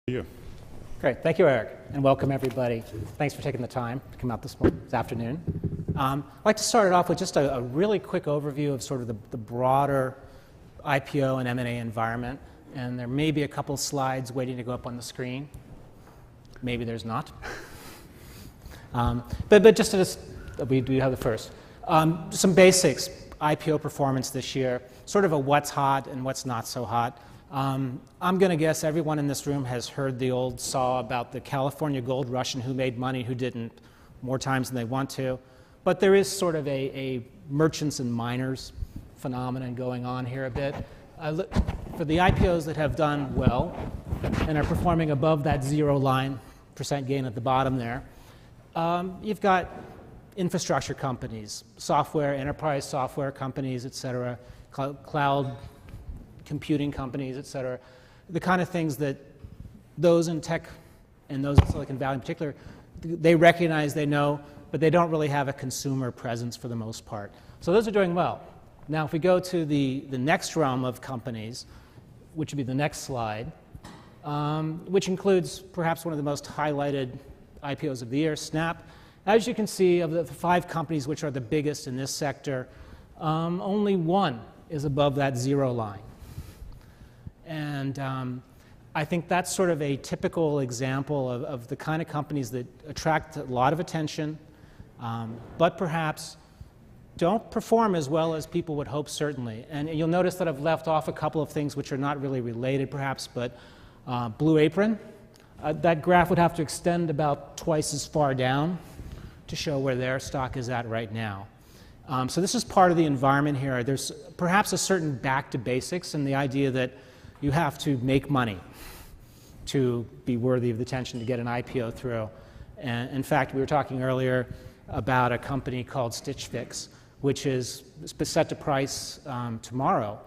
You. Great, thank you, Eric, and welcome everybody. Thanks for taking the time to come out this afternoon. I'd like to start it off with just a really quick overview of sort of the broader IPO and M&A environment, and there may be a couple slides waiting to go up on the screen. Maybe there's not. But just we do have the first. Some basics, IPO performance this year, sort of a what's hot and what's not so hot. I'm going to guess everyone in this room has heard the old saw about the California gold rush and who made money, who didn't, more times than they want to. But there is sort of a merchants and miners phenomenon going on here a bit. For the IPOs that have done well and are performing above that zero line, percent gain at the bottom there, you've got infrastructure companies, software, enterprise software companies, et cetera, cloud computing companies, et cetera, the kind of things that those in tech and those in Silicon Valley in particular, they recognize, they know, but they don't really have a consumer presence for the most part. So those are doing well. Now, if we go to the next realm of companies, which would be the next slide, which includes perhaps one of the most highlighted IPOs of the year, Snap. As you can see, of the 5 companies which are the biggest in this sector, only one is above that zero line. And I think that's sort of a typical example of the kind of companies that attract a lot of attention, but perhaps don't perform as well as people would hope, certainly. And you'll notice that I've left off a couple of things which are not really related, perhaps, but Blue Apron, that graph would have to extend about twice as far down to show where their stock is at right now. So this is part of the environment here. There's perhaps a certain back to basics and the idea that you have to make money to be worthy of the attention to get an IPO through. And in fact, we were talking earlier about a company called Stitch Fix, which is set to price tomorrow.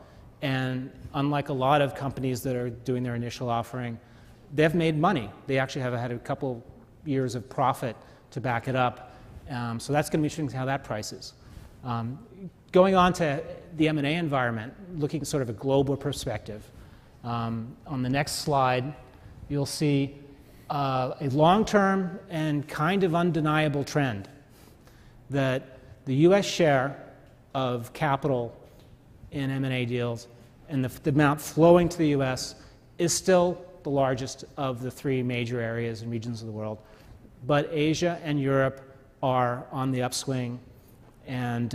And unlike a lot of companies that are doing their initial offering, they've made money. They actually have had a couple years of profit to back it up. So that's going to be interesting how that prices. Going on to the M&A environment, looking at sort of a global perspective. On the next slide, you'll see a long-term and kind of undeniable trend that the U.S. share of capital in M&A deals and the amount flowing to the U.S. is still the largest of the 3 major areas and regions of the world. But Asia and Europe are on the upswing, and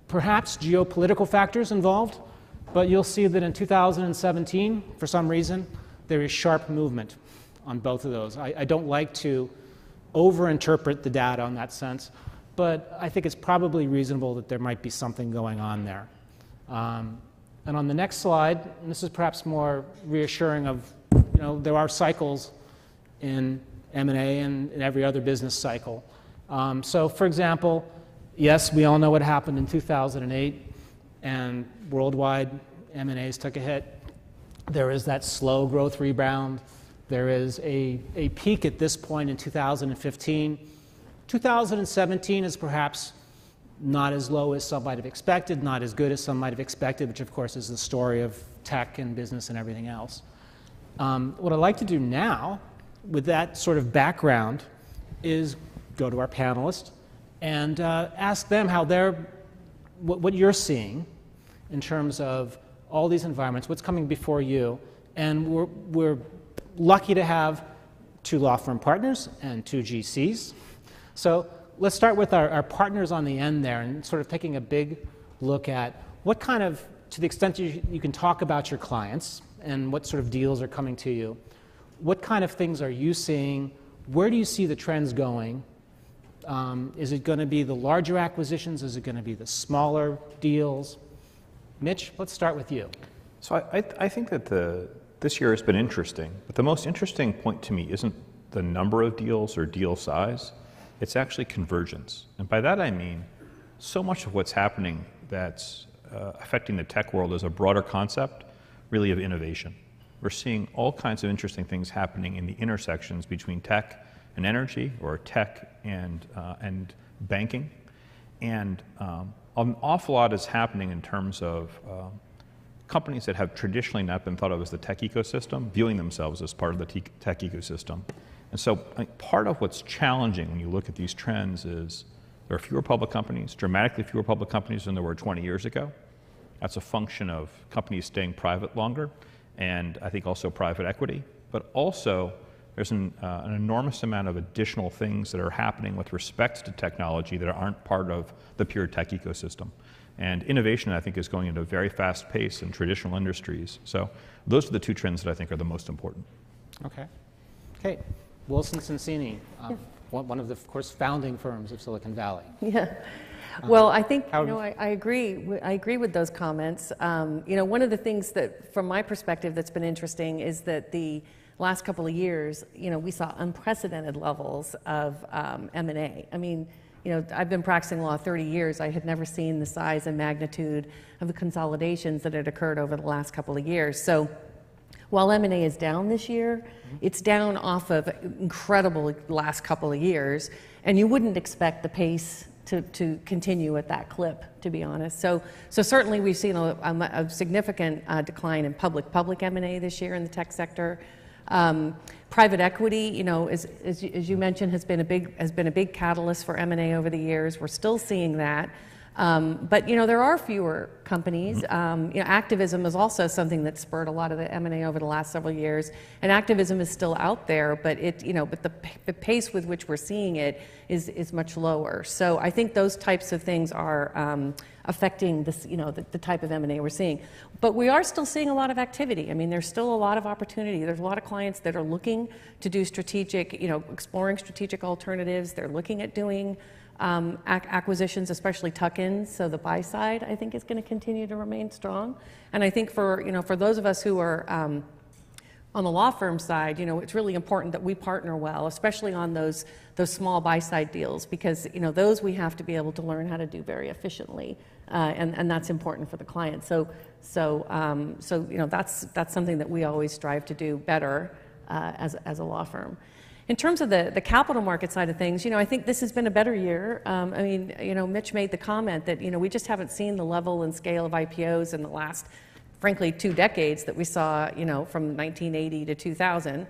perhaps geopolitical factors involved. But you'll see that in 2017, for some reason, there is sharp movement on both of those. I don't like to overinterpret the data in that sense, but I think it's probably reasonable that there might be something going on there. And on the next slide, and this is perhaps more reassuring of, there are cycles in M&A and in every other business cycle. So for example, yes, we all know what happened in 2008. And worldwide M&As took a hit. There is that slow growth rebound. There is a peak at this point in 2015. 2017 is perhaps not as low as some might have expected, not as good as some might have expected, which of course is the story of tech and business and everything else. What I'd like to do now, with that sort of background, is go to our panelists and ask them how what you're seeing in terms of all these environments, what's coming before you. And we're lucky to have 2 law firm partners and 2 GCs. So let's start with our partners on the end there and sort of taking a big look at what kind of, to the extent you can talk about your clients and what sort of deals are coming to you, what kind of things are you seeing? Where do you see the trends going? Is it going to be the larger acquisitions? Is it going to be the smaller deals? Mitch, let's start with you. So I think that this year has been interesting, but the most interesting point to me isn't the number of deals or deal size, it's actually convergence. And by that I mean, so much of what's happening that's affecting the tech world is a broader concept, really, of innovation. We're seeing all kinds of interesting things happening in the intersections between tech and energy, or tech and banking. And an awful lot is happening in terms of companies that have traditionally not been thought of as the tech ecosystem, viewing themselves as part of the tech ecosystem. And so I think part of what's challenging when you look at these trends is there are fewer public companies, dramatically fewer public companies than there were 20 years ago. That's a function of companies staying private longer, and I think also private equity. But also, there's an enormous amount of additional things that are happening with respect to technology that aren't part of the pure tech ecosystem. And innovation, I think, is going at a very fast pace in traditional industries. So those are the two trends that I think are the most important. Okay. Okay. Wilson Sonsini, one of the, of course, founding firms of Silicon Valley. Yeah. Well, I think, I agree. I agree with those comments. One of the things that, from my perspective, that's been interesting is that the last couple of years, we saw unprecedented levels of M&A. I mean, I've been practicing law 30 years. I had never seen the size and magnitude of the consolidations that had occurred over the last couple of years. So while M&A is down this year, it's down off of incredible last couple of years, and you wouldn't expect the pace to continue at that clip, to be honest. So certainly we've seen a significant decline in public M&A this year in the tech sector. Private equity, as you mentioned, has been a big catalyst for M&A over the years. We're still seeing that. But there are fewer companies. Activism is also something that spurred a lot of the M&A over the last several years, and activism is still out there, but but the pace with which we're seeing it is much lower. So I think those types of things are affecting this, the type of M&A we're seeing. But we are still seeing a lot of activity. I mean, there's still a lot of opportunity. There's a lot of clients that are looking to do strategic, exploring strategic alternatives. They're looking at doing acquisitions, especially tuck-ins. So the buy side, I think, is going to continue to remain strong. And I think for those of us who are on the law firm side, it's really important that we partner well, especially on those small buy side deals, because those we have to be able to learn how to do very efficiently, and that's important for the client. So that's something that we always strive to do better as a law firm. In terms of the capital market side of things, I think this has been a better year. Mitch made the comment that, we just haven't seen the level and scale of IPOs in the last, frankly, 2 decades that we saw, from 1980 to 2000.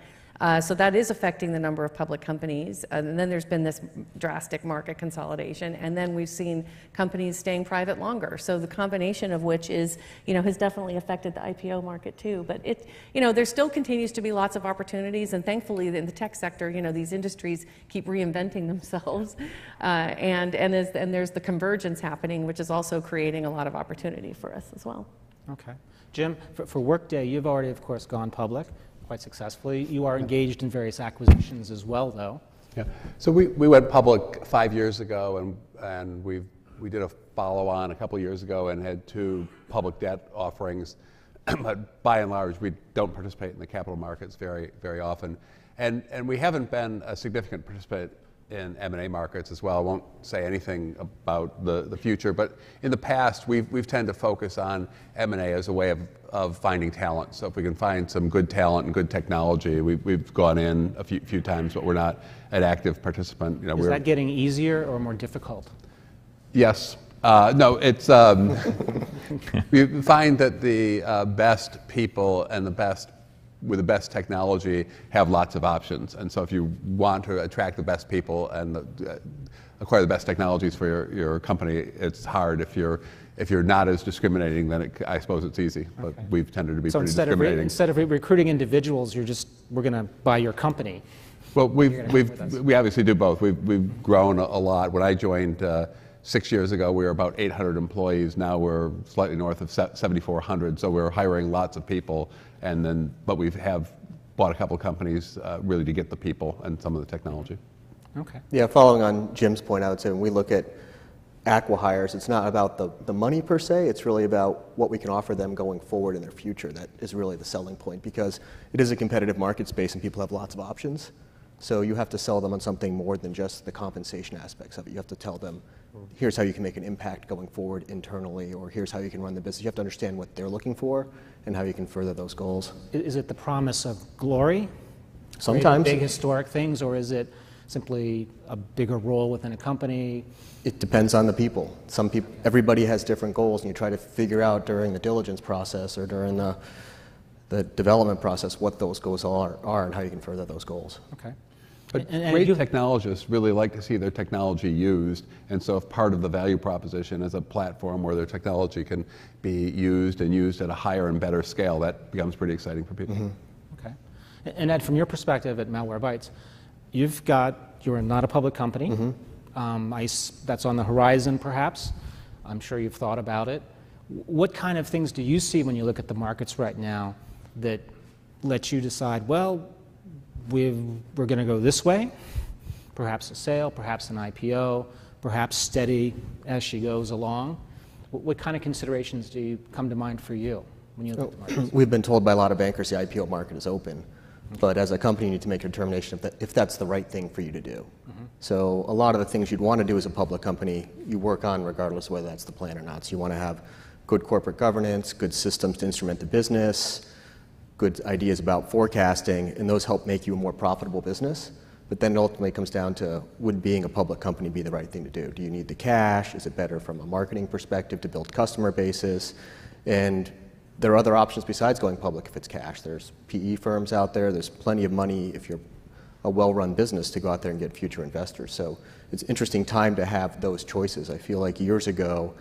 So that is affecting the number of public companies. And then there's been this drastic market consolidation. And then we've seen companies staying private longer. So the combination of which is, has definitely affected the IPO market too. But there still continues to be lots of opportunities. And thankfully, in the tech sector, these industries keep reinventing themselves. And there's the convergence happening, which is also creating a lot of opportunity for us as well. Okay. Jim, for Workday, you've already, of course, gone public quite successfully. You are engaged in various acquisitions as well, though. Yeah. So we went public 5 years ago, and we did a follow-on a couple of years ago and had 2 public debt offerings. But by and large, we don't participate in the capital markets very, very often. And we haven't been a significant participant in M&A markets as well. I won't say anything about the future, but in the past, we've tended to focus on M&A as a way of finding talent. So if we can find some good talent and good technology, we've gone in a few times, but we're not an active participant. Is that getting easier or more difficult? Yes. No, it's we find that the best people and the best with the best technology have lots of options. And so if you want to attract the best people and acquire the best technologies for your company, it's hard. If you're not as discriminating, then I suppose it's easy. But we've tended to be pretty discriminating. Instead of recruiting individuals, we're going to buy your company. Well, we obviously do both. We've grown a lot. When I joined 6 years ago, we were about 800 employees. Now we're slightly north of 7,400. So we're hiring lots of people. But we have bought a couple of companies really to get the people and some of the technology. Okay. Yeah, following on Jim's point, I would say when we look at acqui-hires, it's not about the money per se, it's really about what we can offer them going forward in their future. That is really the selling point, because it is a competitive market space and people have lots of options. So you have to sell them on something more than just the compensation aspects of it. You have to tell them, here's how you can make an impact going forward internally, or here's how you can run the business. You have to understand what they're looking for and how you can further those goals. Is it the promise of glory? Sometimes. Big historic things, or is it simply a bigger role within a company? It depends on the people. Some people, everybody has different goals, and you try to figure out during the diligence process or during the development process what those goals are and how you can further those goals. Okay. But great technologists really like to see their technology used, and so if part of the value proposition is a platform where their technology can be used and used at a higher and better scale, that becomes pretty exciting for people. Mm-hmm. Okay. And Ed, from your perspective at Malwarebytes, you're not a public company. Mm-hmm. That's on the horizon, perhaps. I'm sure you've thought about it. What kind of things do you see when you look at the markets right now that let you decide, well, we're going to go this way, perhaps a sale, perhaps an IPO, perhaps steady as she goes along? What kind of considerations do you come to mind for you when you look at the markets? We've been told by a lot of bankers the IPO market is open, but as a company you need to make a determination if that's the right thing for you to do. Mm-hmm. So a lot of the things you'd want to do as a public company, you work on regardless of whether that's the plan or not. So you want to have good corporate governance, good systems to instrument the business, good ideas about forecasting, and those help make you a more profitable business. But then it ultimately comes down to, would being a public company be the right thing to do? Do you need the cash? Is it better from a marketing perspective to build customer bases? And there are other options besides going public if it's cash. There's PE firms out there. There's plenty of money if you're a well-run business to go out there and get future investors. So it's an interesting time to have those choices. I feel like years ago,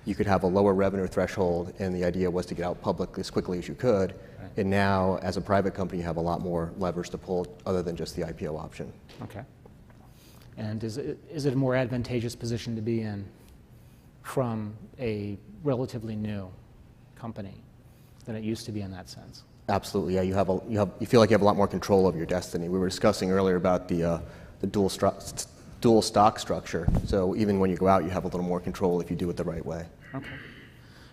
you could have a lower revenue threshold, and the idea was to get out public as quickly as you could. Right. And now, as a private company, you have a lot more levers to pull other than just the IPO option. Okay. And is it a more advantageous position to be in from a relatively new company than it used to be in that sense? Absolutely. Yeah, you feel like you have a lot more control over your destiny. We were discussing earlier about the dual stock structure. So even when you go out, you have a little more control if you do it the right way. Okay.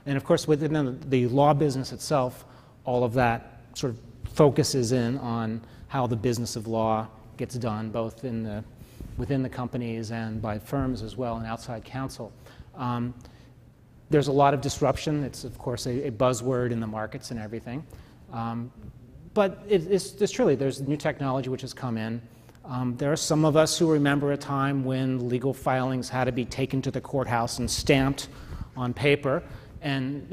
And of course, within the law business itself, all of that sort of focuses in on how the business of law gets done, both within the companies and by firms as well, and outside counsel. There's a lot of disruption. It's, of course, a buzzword in the markets and everything. But it's truly, there's new technology which has come in. There are some of us who remember a time when legal filings had to be taken to the courthouse and stamped on paper, and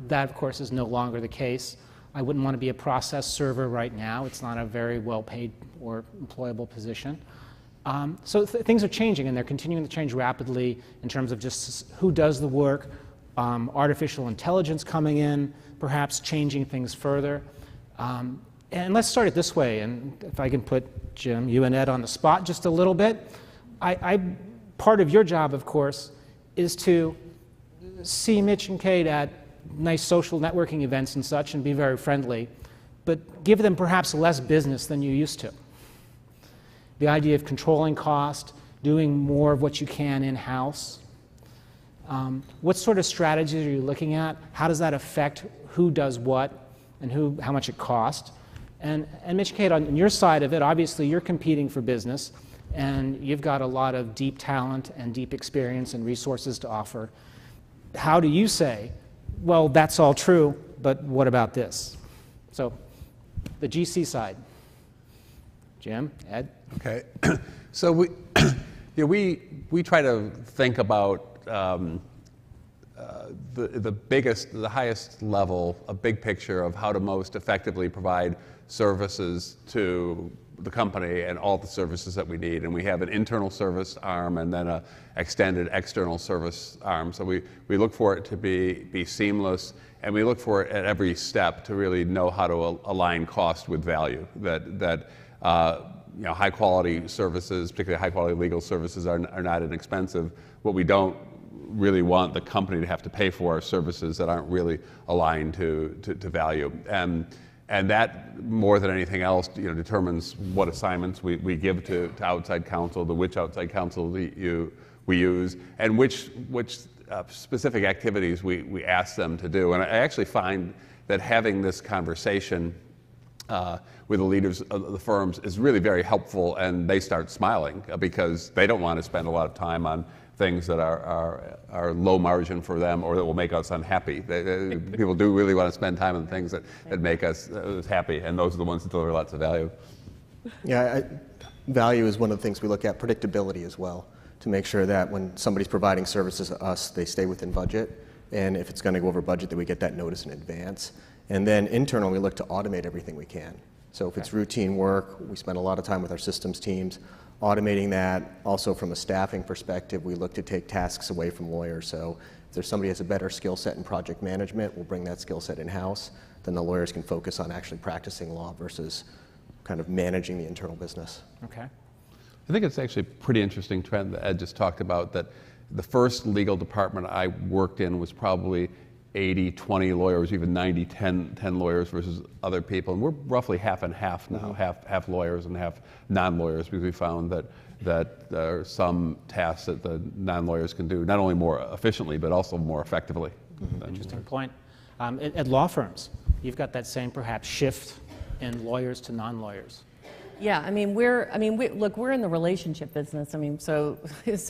that of course is no longer the case. I wouldn't want to be a process server right now. It's not a very well-paid or employable position. So things are changing, and they're continuing to change rapidly in terms of just who does the work, artificial intelligence coming in, perhaps changing things further. And let's start it this way, and if I can put Jim, you and Ed on the spot just a little bit. Part of your job, of course, is to see Mitch and Kate at nice social networking events and such and be very friendly, but give them perhaps less business than you used to. The idea of controlling cost, doing more of what you can in-house. What sort of strategies are you looking at? How does that affect who does what and how much it costs? And Mitch and Kate, on your side of it, obviously you're competing for business, and you've got a lot of deep talent and deep experience and resources to offer. How do you say, well, that's all true, but what about this? So the GC side. Jim, Ed? Okay. So we try to think about the highest level, a big picture of how to most effectively provide services to the company and all the services that we need. And we have an internal service arm and then an extended external service arm. So we look for it to be seamless, and we look for it at every step to really know how to align cost with value. That high quality services, particularly high quality legal services, are not inexpensive. What we don't really want the company to have to pay for are services that aren't really aligned to value. And that, more than anything else, determines what assignments we give to outside counsel, which outside counsel we use, and which specific activities we ask them to do. And I actually find that having this conversation with the leaders of the firms is really very helpful, and they start smiling because they don't want to spend a lot of time on things that are low margin for them or that will make us unhappy. People do really want to spend time on things that make us happy, and those are the ones that deliver lots of value. Yeah, Value is one of the things we look at, predictability as well, to make sure that when somebody's providing services to us, they stay within budget. And if it's going to go over budget, that we get that notice in advance. And then internally, we look to automate everything we can. So if it's routine work, we spend a lot of time with our systems teams automating that. Also from a staffing perspective, we look to take tasks away from lawyers. So if there's somebody who has a better skill set in project management, we'll bring that skill set in-house. Then the lawyers can focus on actually practicing law versus kind of managing the internal business. Okay. I think it's actually a pretty interesting trend that Ed just talked about, that the first legal department I worked in was probably 80-20 lawyers, even 90-10 lawyers versus other people. And we're roughly half and half now, half lawyers and half non-lawyers, because we found that there are some tasks that the non-lawyers can do, not only more efficiently, but also more effectively. Interesting point. At law firms, you've got that same perhaps shift in lawyers to non-lawyers. Yeah, I mean, we're in the relationship business. I mean, so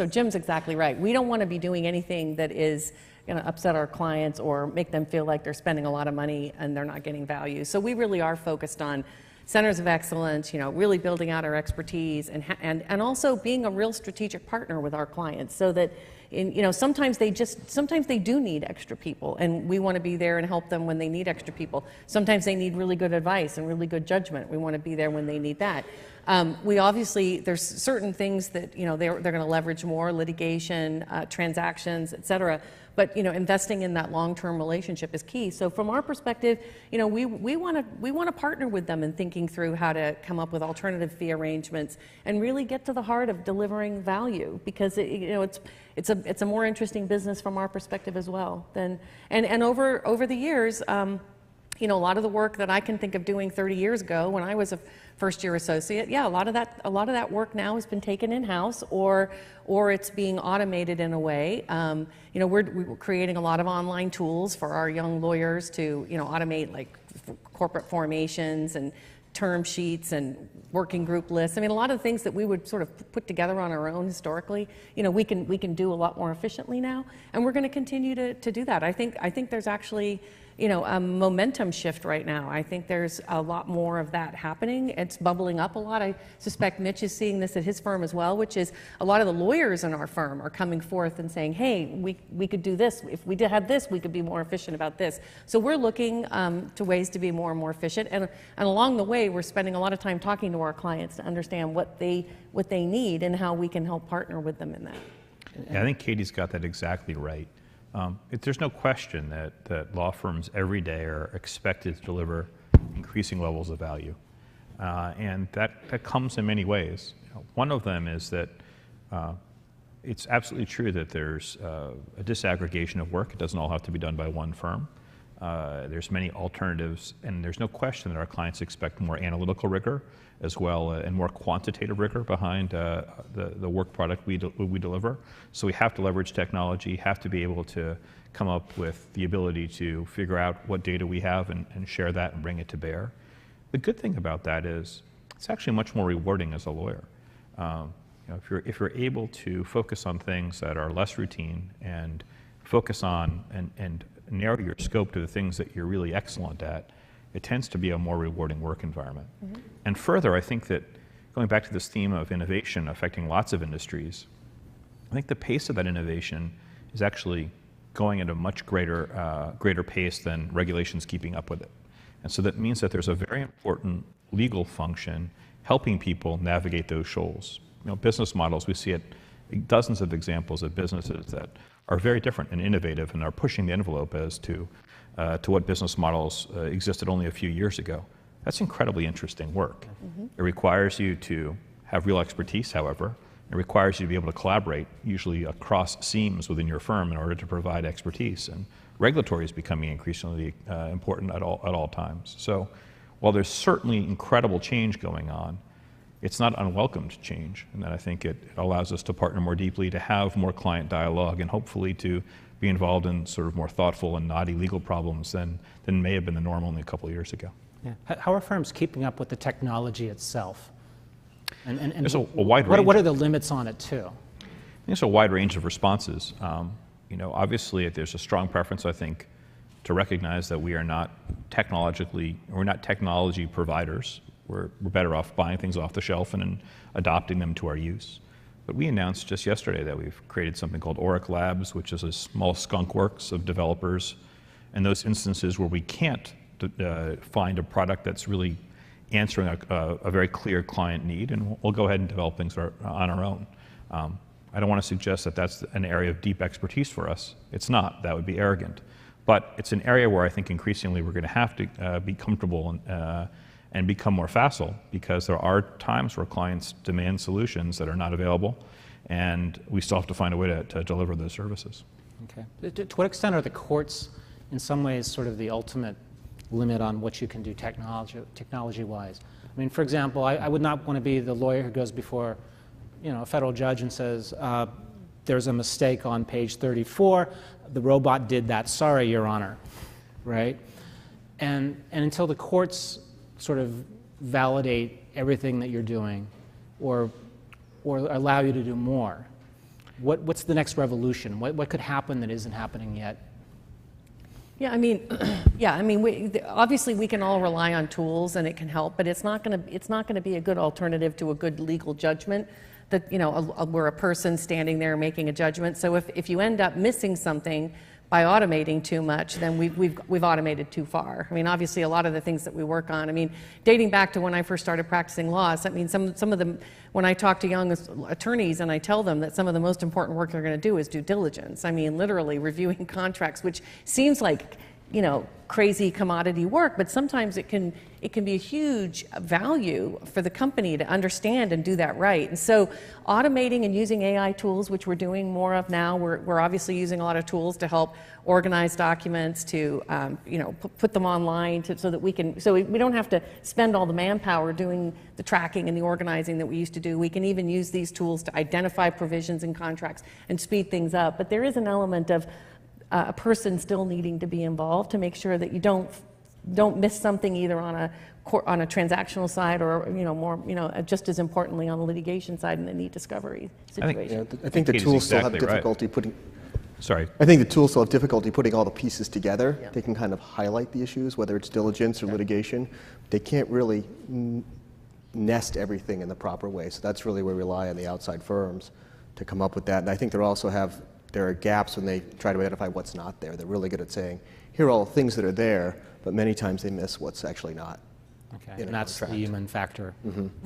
Jim's exactly right. We don't want to be doing anything that is going to upset our clients or make them feel like they're spending a lot of money and they're not getting value. So we really are focused on centers of excellence, really building out our expertise and also being a real strategic partner with our clients, so that sometimes they do need extra people, and we want to be there and help them when they need extra people. Sometimes they need really good advice and really good judgment. We want to be there when they need that. We obviously, there's certain things that they're going to leverage more, litigation, transactions, et cetera. But investing in that long-term relationship is key. So from our perspective, we want to partner with them in thinking through how to come up with alternative fee arrangements and really get to the heart of delivering value, because it's a more interesting business from our perspective as well. And over the years, a lot of the work that I can think of doing 30 years ago when I was a first-year associate, a lot of that work now has been taken in-house, or it's being automated in a way. We're creating a lot of online tools for our young lawyers to automate, like corporate formations and term sheets and working group lists. I mean, a lot of the things that we would sort of put together on our own historically, we can do a lot more efficiently now, and we're going to continue to do that. I think there's actually a momentum shift right now. I think there's a lot more of that happening. It's bubbling up a lot. I suspect Mitch is seeing this at his firm as well, which is a lot of the lawyers in our firm are coming forth and saying, hey, we could do this. If we have this, we could be more efficient about this. So we're looking to ways to be more and more efficient. And along the way, we're spending a lot of time talking to our clients to understand what they need and how we can help partner with them in that. Yeah, I think Katie's got that exactly right. There's no question that law firms every day are expected to deliver increasing levels of value. And that comes in many ways. One of them is that it's absolutely true that there's a disaggregation of work. It doesn't all have to be done by one firm. There's many alternatives, and there's no question that our clients expect more analytical rigor as well and more quantitative rigor behind the work product we deliver. So we have to leverage technology, have to be able to come up with the ability to figure out what data we have and share that and bring it to bear. The good thing about that is it's actually much more rewarding as a lawyer. If you're able to focus on things that are less routine and focus on and narrow your scope to the things that you're really excellent at, it tends to be a more rewarding work environment. Mm-hmm. And further, I think that going back to this theme of innovation affecting lots of industries, I think the pace of that innovation is actually going at a much greater pace than regulations keeping up with it. And so that means that there's a very important legal function helping people navigate those shoals. Business models, we see dozens of examples of businesses that are very different and innovative and are pushing the envelope as to what business models existed only a few years ago. That's incredibly interesting work. Mm-hmm. It requires you to have real expertise, however. It requires you to be able to collaborate, usually across seams within your firm, in order to provide expertise. And regulatory is becoming increasingly important at all times. So while there's certainly incredible change going on, it's not unwelcomed change, and that I think it allows us to partner more deeply, to have more client dialogue, and hopefully to be involved in sort of more thoughtful and knotty legal problems than may have been the norm only a couple of years ago. Yeah. How are firms keeping up with the technology itself? And there's a wide range. What are the limits on it too? There's a wide range of responses. Obviously, there's a strong preference, I think, to recognize that we're not technology providers. we're better off buying things off the shelf and adopting them to our use. But we announced just yesterday that we've created something called Orrick Labs, which is a small skunk works of developers. And those instances where we can't find a product that's really answering a very clear client need, and we'll go ahead and develop things on our own. I don't want to suggest that that's an area of deep expertise for us. It's not. That would be arrogant. But it's an area where I think increasingly we're going to have to be comfortable and become more facile, because there are times where clients demand solutions that are not available, and we still have to find a way to deliver those services. Okay. To what extent are the courts, in some ways, sort of the ultimate limit on what you can do technology-wise? I mean, for example, I would not want to be the lawyer who goes before, a federal judge and says, there's a mistake on page 34, the robot did that, sorry, Your Honor, right? And until the courts sort of validate everything that you're doing or allow you to do more, what's the next revolution? What could happen that isn't happening yet? Yeah, I mean, obviously we can all rely on tools and it can help, but it's not going to be a good alternative to a good legal judgment that, where a person standing there making a judgment. So if you end up missing something by automating too much, then we've automated too far. I mean, obviously a lot of the things that we work on, I mean, dating back to when I first started practicing law, I mean, some of them, when I talk to young attorneys and I tell them that some of the most important work they're going to do is due diligence. I mean, literally reviewing contracts, which seems like, crazy commodity work, but sometimes it can be a huge value for the company to understand and do that right. And so automating and using AI tools, which we're doing more of now, we're obviously using a lot of tools to help organize documents, to put them online, so that we don't have to spend all the manpower doing the tracking and the organizing that we used to do. We can even use these tools to identify provisions in contracts and speed things up. But there is an element of a person still needing to be involved to make sure that you don't miss something either on a transactional side or just as importantly on the litigation side in the need discovery situation. I think the tools still have difficulty putting. Sorry. I think the tools still have difficulty putting all the pieces together. Yeah. They can kind of highlight the issues, whether it's diligence or litigation. They can't really nest everything in the proper way. So that's really where we rely on the outside firms to come up with that. And I think there are gaps when they try to identify what's not there. They're really good at saying, here are all the things that are there, but many times they miss what's actually not. Okay, and that's the human factor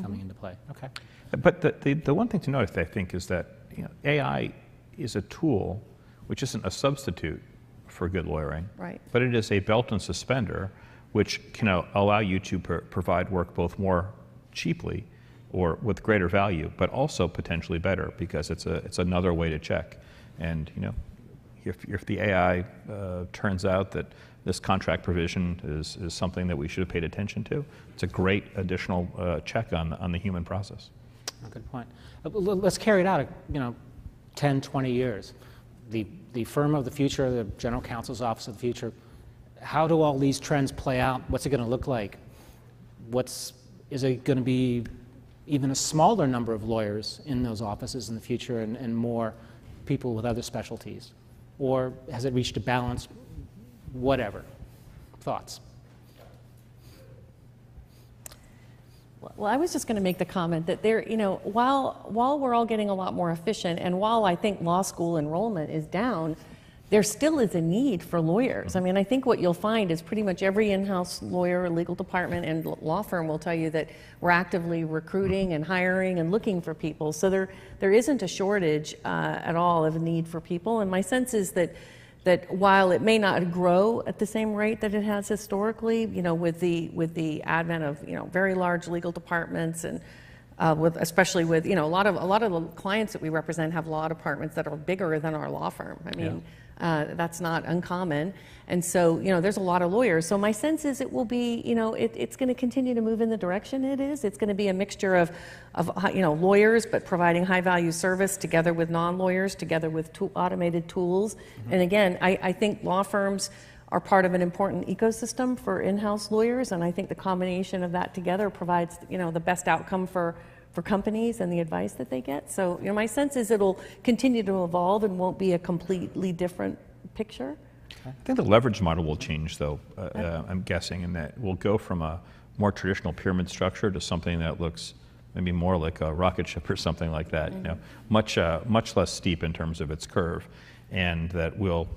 coming into play. Okay. But the one thing to note, I think, is that AI is a tool which isn't a substitute for good lawyering, right? But it is a belt and suspender which can allow you to provide work both more cheaply or with greater value, but also potentially better, because it's another way to check. And if the AI turns out that this contract provision is something that we should have paid attention to, it's a great additional check on the human process. Oh, good point. Let's carry it out, 10, 20 years. The firm of the future, the general counsel's office of the future, how do all these trends play out? What's it going to look like? Is it going to be even a smaller number of lawyers in those offices in the future and more people with other specialties? Or has it reached a balance? Whatever. Thoughts? Well, I was just going to make the comment that while we're all getting a lot more efficient, and while I think law school enrollment is down, there still is a need for lawyers. I mean, I think what you'll find is pretty much every in-house lawyer, legal department, and law firm will tell you that we're actively recruiting and hiring and looking for people. So there isn't a shortage at all of a need for people. And my sense is that while it may not grow at the same rate that it has historically, with the advent of very large legal departments and especially with a lot of the clients that we represent have law departments that are bigger than our law firm. I mean. Yeah. That's not uncommon. And so, there's a lot of lawyers. So my sense is it will be, it's going to continue to move in the direction it is. It's going to be a mixture of lawyers, but providing high value service together with non-lawyers, together with automated tools. Mm-hmm. And again, I think law firms are part of an important ecosystem for in-house lawyers. And I think the combination of that together provides, the best outcome for companies and the advice that they get. So, my sense is it'll continue to evolve and won't be a completely different picture. I think the leverage model will change, though, I'm guessing, in that we'll go from a more traditional pyramid structure to something that looks maybe more like a rocket ship or something like that. You know, much less steep in terms of its curve, and that will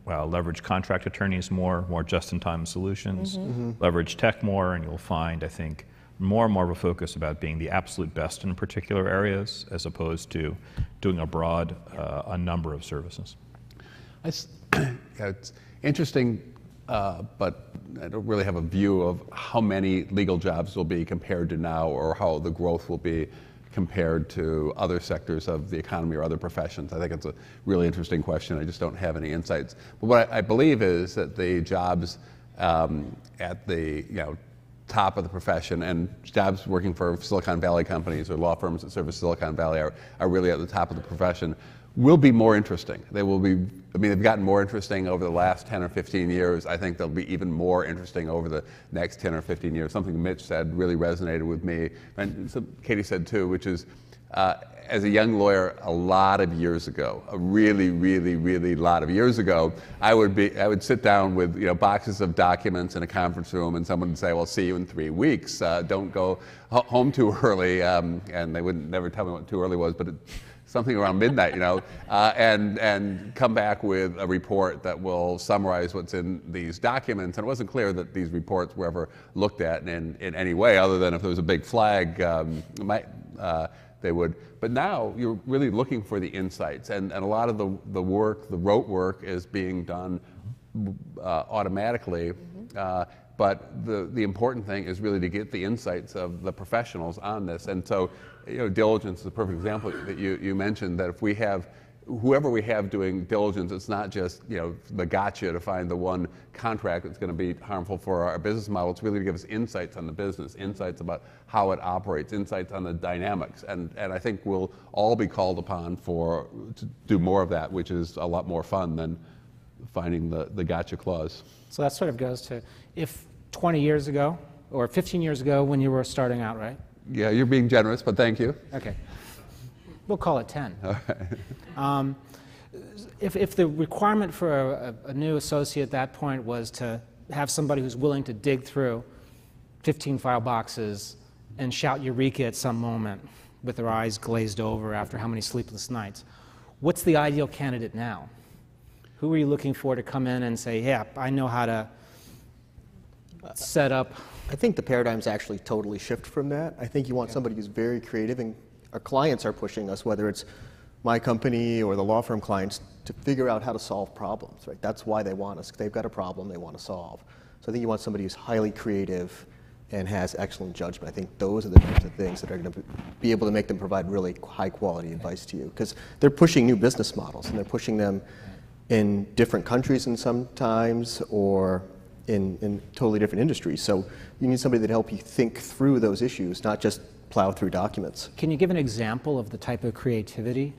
leverage contract attorneys more just-in-time solutions, leverage tech more, and you'll find, I think, more and more of a focus about being the absolute best in particular areas as opposed to doing a number of services. It's interesting, but I don't really have a view of how many legal jobs will be compared to now, or how the growth will be compared to other sectors of the economy or other professions. I think it's a really interesting question. I just don't have any insights. But what I believe is that the jobs at the top of the profession, and jobs working for Silicon Valley companies or law firms that service Silicon Valley are really at the top of the profession, will be more interesting. They will be, I mean, they've gotten more interesting over the last 10 or 15 years. I think they'll be even more interesting over the next 10 or 15 years. Something Mitch said really resonated with me, and Katie said too, which is, as a young lawyer a lot of years ago, a really lot of years ago, I would sit down with boxes of documents in a conference room, and someone would say, well, see you in 3 weeks. Don't go home too early. And they would never tell me what too early was, but something around midnight, and come back with a report that will summarize what's in these documents. And it wasn't clear that these reports were ever looked at in any way, other than if there was a big flag, they would. But now you're really looking for the insights, and a lot of the work, the rote work, is being done automatically. But the important thing is really to get the insights of the professionals on this. And so, diligence is a perfect example that you mentioned, that if we have, whoever we have doing diligence, it's not just, the gotcha to find the one contract that's going to be harmful for our business model. It's really to give us insights on the business, insights about how it operates, insights on the dynamics. And I think we'll all be called upon to do more of that, which is a lot more fun than finding the gotcha clause. So that sort of goes to, if 20 years ago or 15 years ago when you were starting out, right? Yeah, you're being generous, but thank you. Okay. We'll call it 10. All right. If the requirement for a new associate at that point was to have somebody who's willing to dig through 15 file boxes and shout eureka at some moment with their eyes glazed over after how many sleepless nights, what's the ideal candidate now? Who are you looking for to come in and say, yeah, I know how to set up? I think the paradigm's actually totally shift from that. I think you want somebody who's very creative, and our clients are pushing us, whether it's my company or the law firm clients, to figure out how to solve problems, right? That's why they want us. They've got a problem they want to solve. So I think you want somebody who's highly creative and has excellent judgment. I think those are the types of things that are going to be able to make them provide really high quality advice to you, because they're pushing new business models, and they're pushing them in different countries and sometimes, or in totally different industries. So you need somebody that help you think through those issues, not just plow through documents. Can you give an example of the type of creativity,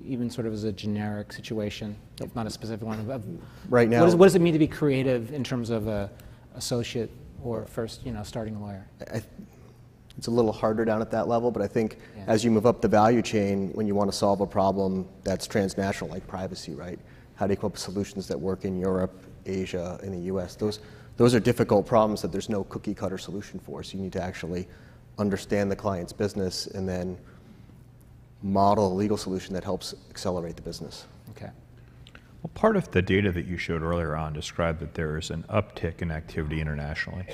even sort of as a generic situation, if not a specific one? Right now, what does it mean to be creative in terms of a associate or first, starting a lawyer? It's a little harder down at that level, but I think as you move up the value chain, when you want to solve a problem that's transnational, like privacy, right? How do you come up with solutions that work in Europe, Asia, in the US? Those are difficult problems that there's no cookie cutter solution for. So you need to actually understand the client's business and then model a legal solution that helps accelerate the business. Okay. Well, part of the data that you showed earlier on described that there is an uptick in activity internationally.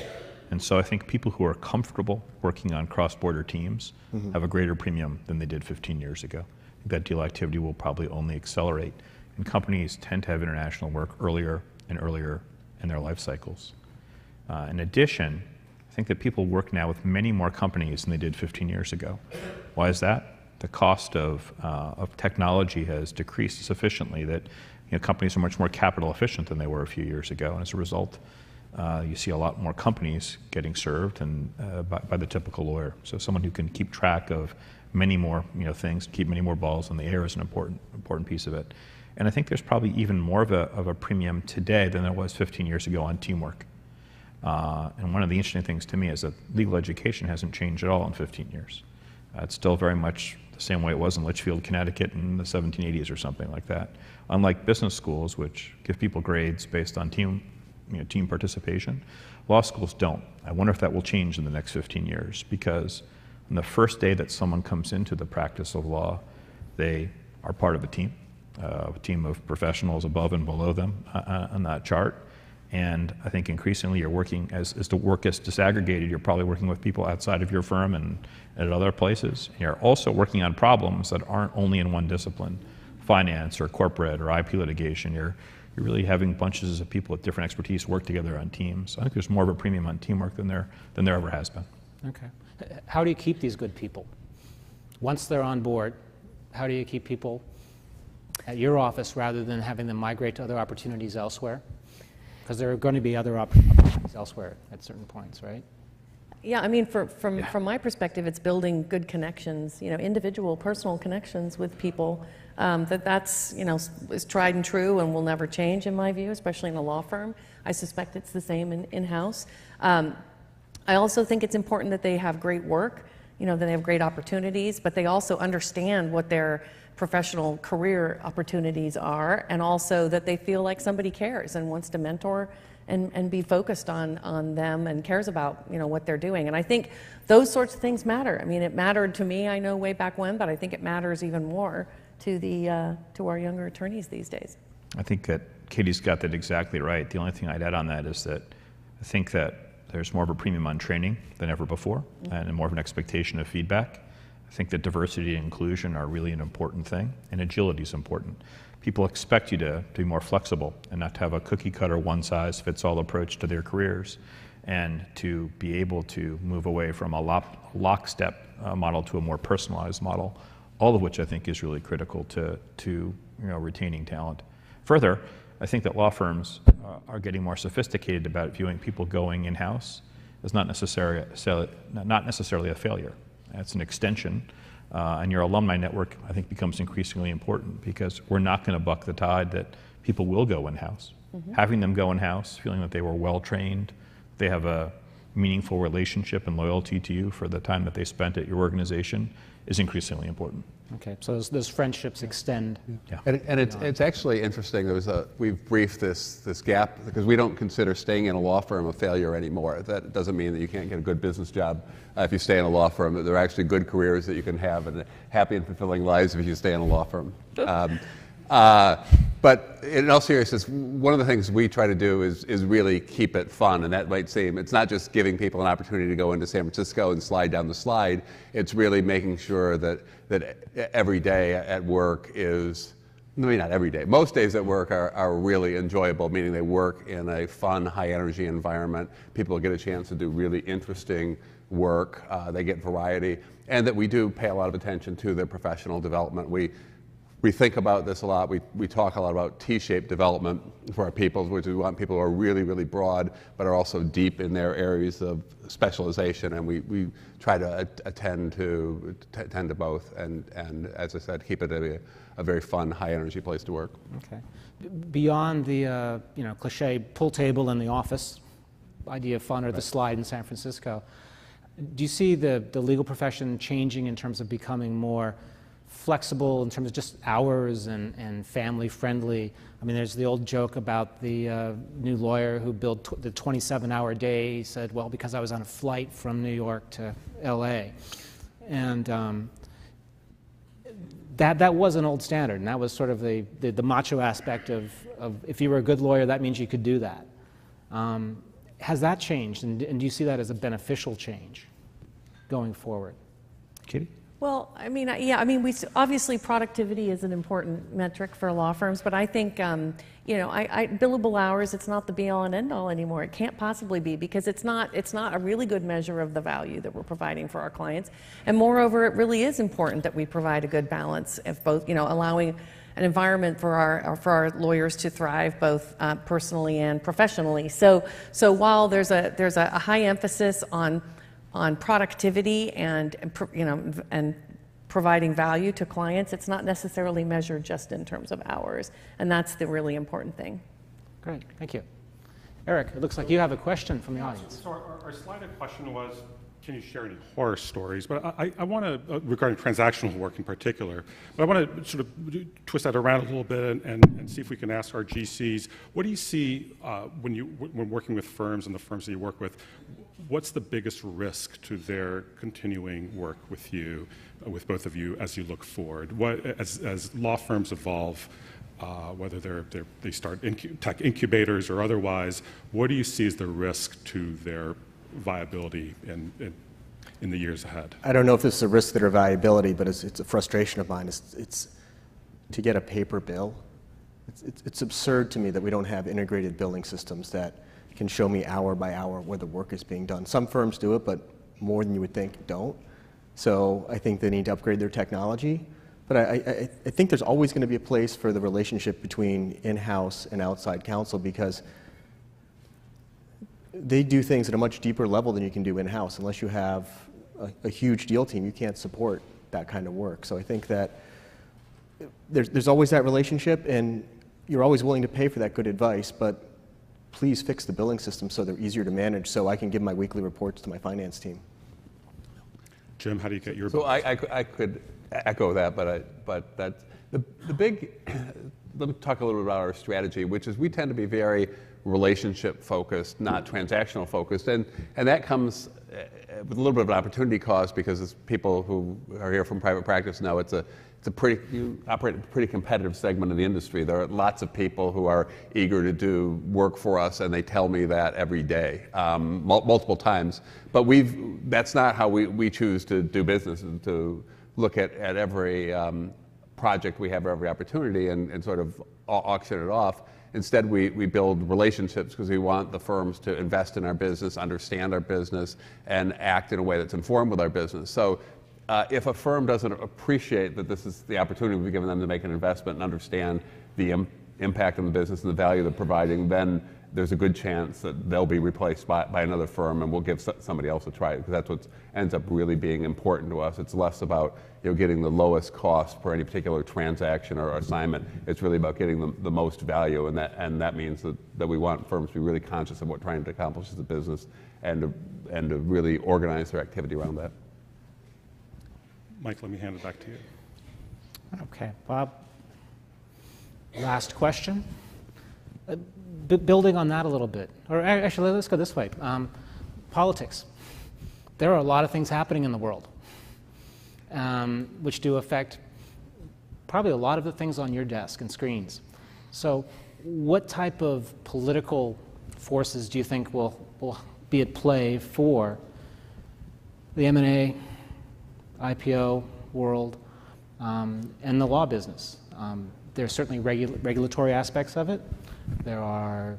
And so I think people who are comfortable working on cross-border teams have a greater premium than they did 15 years ago. I think that deal activity will probably only accelerate. And companies tend to have international work earlier and earlier in their life cycles. In addition, I think that people work now with many more companies than they did 15 years ago. Why is that? The cost of technology has decreased sufficiently that companies are much more capital efficient than they were a few years ago. And as a result, you see a lot more companies getting served by the typical lawyer. So someone who can keep track of many more things, keep many more balls in the air is an important piece of it. And I think there's probably even more of a premium today than there was 15 years ago on teamwork. And one of the interesting things to me is that legal education hasn't changed at all in 15 years. It's still very much the same way it was in Litchfield, Connecticut in the 1780s or something like that. Unlike business schools, which give people grades based on team participation, law schools don't. I wonder if that will change in the next 15 years, because on the first day that someone comes into the practice of law, they are part of a team of professionals above and below them on that chart. And I think increasingly you're working, as the work gets disaggregated, you're probably working with people outside of your firm and at other places. And you're also working on problems that aren't only in one discipline, finance or corporate or IP litigation. You're really having bunches of people with different expertise work together on teams. I think there's more of a premium on teamwork than there ever has been. Okay. How do you keep these good people? Once they're on board, how do you keep people at your office rather than having them migrate to other opportunities elsewhere? Because there are going to be other opportunities elsewhere at certain points, right? Yeah, I mean, from my perspective, it's building good connections, individual, personal connections with people. That's is tried and true and will never change in my view, especially in a law firm. I suspect it's the same in-house. I also think it's important that they have great work, that they have great opportunities, but they also understand what their professional career opportunities are, and also that they feel like somebody cares and wants to mentor and be focused on them and cares about what they're doing. And I think those sorts of things matter. I mean, it mattered to me, I know, way back when, but I think it matters even more to our younger attorneys these days. I think that Katie's got that exactly right. The only thing I'd add on that is that I think that there's more of a premium on training than ever before, and more of an expectation of feedback. I think that diversity and inclusion are really an important thing, and agility is important. People expect you to be more flexible and not to have a cookie cutter, one size fits all approach to their careers, and to be able to move away from a lockstep model to a more personalized model, all of which I think is really critical to retaining talent. Further, I think that law firms are getting more sophisticated about viewing people going in-house as not necessarily a failure. It's an extension, and your alumni network, I think, becomes increasingly important, because we're not going to buck the tide that people will go in-house. Having them go in-house, feeling that they were well-trained, they have a meaningful relationship and loyalty to you for the time that they spent at your organization, is increasingly important. Okay, so those friendships extend. Yeah. And it's actually interesting. We've briefed this gap, because we don't consider staying in a law firm a failure anymore. That doesn't mean that you can't get a good business job if you stay in a law firm. That there are actually good careers that you can have and happy and fulfilling lives if you stay in a law firm. But in all seriousness, one of the things we try to do is really keep it fun, and that might seem, it's not just giving people an opportunity to go into San Francisco and slide down the slide. It's really making sure that every day at work is, maybe not every day, most days at work are really enjoyable, meaning they work in a fun, high-energy environment. People get a chance to do really interesting work. They get variety, and that we do pay a lot of attention to their professional development. We think about this a lot. We talk a lot about T-shaped development for our people, which we want people who are really, really broad, but are also deep in their areas of specialization. And we try to attend to both, and as I said, keep it a very fun, high-energy place to work. Okay. Beyond the cliche pool table in the office, idea of fun, or the slide in San Francisco, do you see the legal profession changing in terms of becoming more flexible in terms of just hours and family friendly? I mean, there's the old joke about the new lawyer who built the 27-hour day. He said, well, because I was on a flight from New York to LA. And that was an old standard, and that was sort of the macho aspect of if you were a good lawyer, that means you could do that. Has that changed, and do you see that as a beneficial change going forward? Katie? Well, I mean, obviously productivity is an important metric for law firms, but I think, billable hours, it's not the be-all and end-all anymore. It can't possibly be, because it's not a really good measure of the value that we're providing for our clients. And moreover, it really is important that we provide a good balance of both, allowing an environment for our lawyers to thrive both personally and professionally. So while there's a high emphasis on productivity and providing value to clients, it's not necessarily measured just in terms of hours, and that's the really important thing. Great, thank you. Eric, it looks like you have a question from the audience. So our slide question was, can you share any horror stories? But I want to, regarding transactional work in particular, but I want to sort of twist that around a little bit and see if we can ask our GCs, what do you see when working with firms and the firms that you work with, what's the biggest risk to their continuing work with you, with both of you, as you look forward? As law firms evolve, whether they start tech incubators or otherwise, what do you see as the risk to their viability in the years ahead? I don't know if this is a risk to their viability, but it's a frustration of mine. It's to get a paper bill. It's absurd to me that we don't have integrated billing systems that can show me hour by hour where the work is being done. Some firms do it, but more than you would think don't. So I think they need to upgrade their technology. But I think there's always going to be a place for the relationship between in-house and outside counsel, because they do things at a much deeper level than you can do in-house. Unless you have a huge deal team, you can't support that kind of work. So I think that there's always that relationship, and you're always willing to pay for that good advice, but please fix the billing system so they're easier to manage, so I can give my weekly reports to my finance team. Jim, how do you get your So bills? I could echo that, but that's the big. Let me talk a little bit about our strategy, which is we tend to be very relationship focused, not transactional focused, and that comes with a little bit of an opportunity cost, because as people who are here from private practice know, you operate a pretty competitive segment of the industry. There are lots of people who are eager to do work for us, and they tell me that every day, multiple times. But that's not how we choose to do business, to look at every project we have, every opportunity, and sort of auction it off. Instead, we build relationships because we want the firms to invest in our business, understand our business, and act in a way that's informed with our business. So if a firm doesn't appreciate that this is the opportunity we've given them to make an investment and understand the impact on the business and the value they're providing, then there's a good chance that they'll be replaced by another firm, and we'll give somebody else a try, because that's what ends up really being important to us. It's less about getting the lowest cost for any particular transaction or assignment. It's really about getting the most value, and that means that we want firms to be really conscious of what we're trying to accomplish as a business, and to really organize their activity around that. Mike, let me hand it back to you. Okay, Bob. Last question. Building on that a little bit, or actually, let's go this way. Politics. There are a lot of things happening in the world, which do affect probably a lot of the things on your desk and screens. So what type of political forces do you think will be at play for the M&A, IPO world, and the law business? There's certainly regulatory aspects of it. There are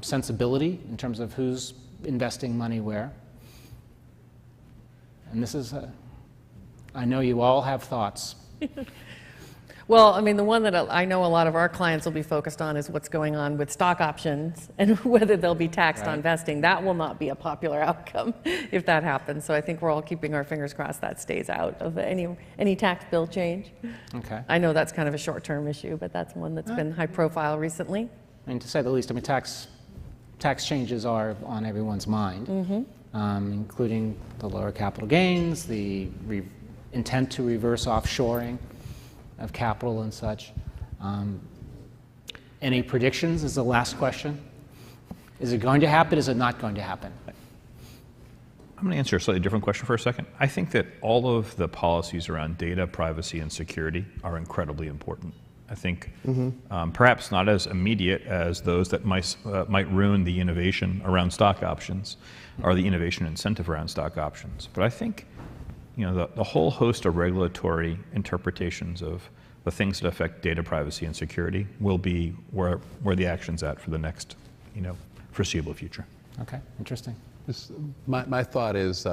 sensibility in terms of who's investing money where. And this is, I know you all have thoughts. Well, I mean, the one that I know a lot of our clients will be focused on is what's going on with stock options and whether they'll be taxed on vesting. That will not be a popular outcome if that happens. So I think we're all keeping our fingers crossed that stays out of any tax bill change. Okay. I know that's kind of a short-term issue, but that's one that's been high profile recently. I mean, to say the least, I mean, tax changes are on everyone's mind, including the lower capital gains, the intent to reverse offshoring of capital and such. Any predictions is the last question. Is it going to happen? Is it not going to happen? I'm going to answer a slightly different question for a second. I think that all of the policies around data, privacy, and security are incredibly important. I think perhaps not as immediate as those that might ruin the innovation around stock options or the innovation incentive around stock options. But I think the whole host of regulatory interpretations of the things that affect data privacy and security will be where the action's at for the next foreseeable future. Okay, interesting. My thought is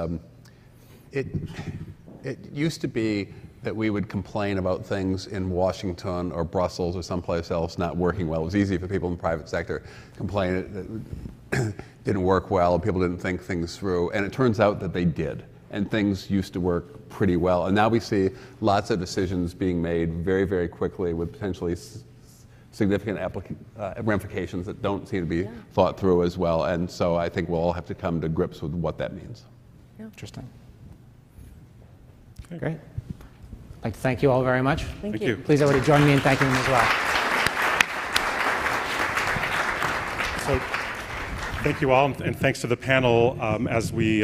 it used to be that we would complain about things in Washington or Brussels or someplace else not working well. It was easy for people in the private sector to complain it didn't work well and people didn't think things through. And it turns out that they did. And things used to work pretty well. And now we see lots of decisions being made very, very quickly with potentially significant ramifications that don't seem to be thought through as well. And so I think we'll all have to come to grips with what that means. Interesting. Okay. Great. I'd like to thank you all very much. Thank Thank you. you. Please everybody join me in thanking them as well. So, thank you all, and thanks to the panel. As we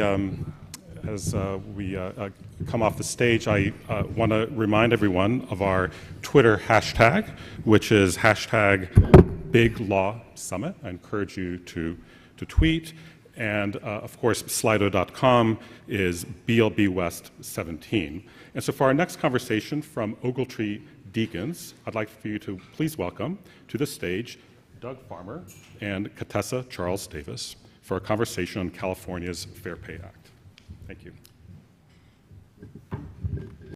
come off the stage, I want to remind everyone of our Twitter hashtag, which is #BigLawSummit. I encourage you to tweet. And of course, Slido.com is BLBWest17. And so for our next conversation from Ogletree Deacons, I'd like for you to please welcome to the stage Doug Farmer and Katessa Charles Davis for a conversation on California's Fair Pay Act. Thank you.